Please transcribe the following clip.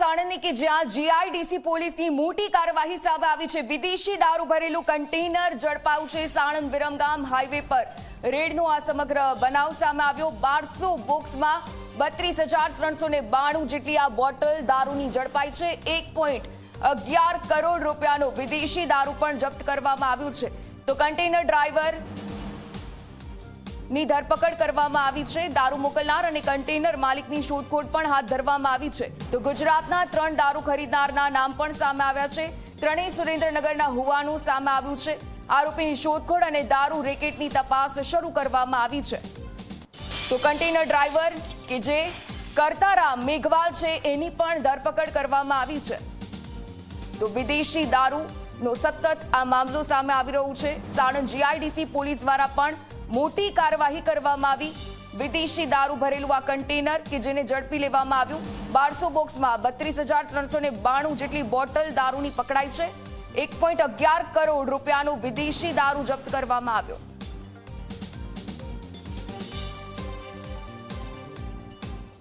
સાણંદની કે જ્યાં જીઆઈડીસી પોલીસની મોટી કાર્યવાહી સામે આવી છે। વિદેશી દારૂ ભરેલું કન્ટેનર ઝડપાયું છે। સાણંદ વિરમગામ હાઈવે પર રેડનો આ સમગ્ર બનાવ સામે આવ્યો। 1200 બોક્સમાં 32,392 જેટલી આ બોટલ દારૂની ઝડપાઈ છે। 1.11 કરોડ રૂપિયાનો વિદેશી દારૂ પણ જપ્ત કરવામાં આવ્યું છે। તો કન્ટેનર ડ્રાઈવર ની ધરપકડ કરવામાં આવી છે। દારૂ મોકલનાર અને કન્ટેનર માલિકની શોધખોળ પણ હાથ ધરવામાં આવી છે। તો ગુજરાતના 3 દારૂ ખરીદનારના નામ પણ સામે આવ્યા છે। ત્રણેય સુરેન્દ્રનગરના હોવાનું સામે આવ્યું છે। આરોપીની શોધખોળ અને દારૂ રેકેટની તપાસ શરૂ કરવામાં આવી છે। તો કન્ટેનર ડ્રાઈવર કે જે કરતારામ મેઘવાલ છે એની પણ ધરપકડ કરવામાં આવી છે। તો વિદેશી દારૂનો સતત આ મામલો સામે આવી રહ્યો છે। સાણંદ જીઆઈડીસી પોલીસ દ્વારા પણ મોટી કાર્યવાહી કરવામાં આવી। વિદેશી દારૂ ભરેલું આ કન્ટેનર કે જેને ઝડપી લેવામાં આવ્યું। 1200 બોક્સમાં 32,392 જેટલી બોટલ દારૂની પકડાઈ છે। 1.11 કરોડ રૂપિયાનો વિદેશી દારૂ જપ્ત કરવામાં આવ્યો।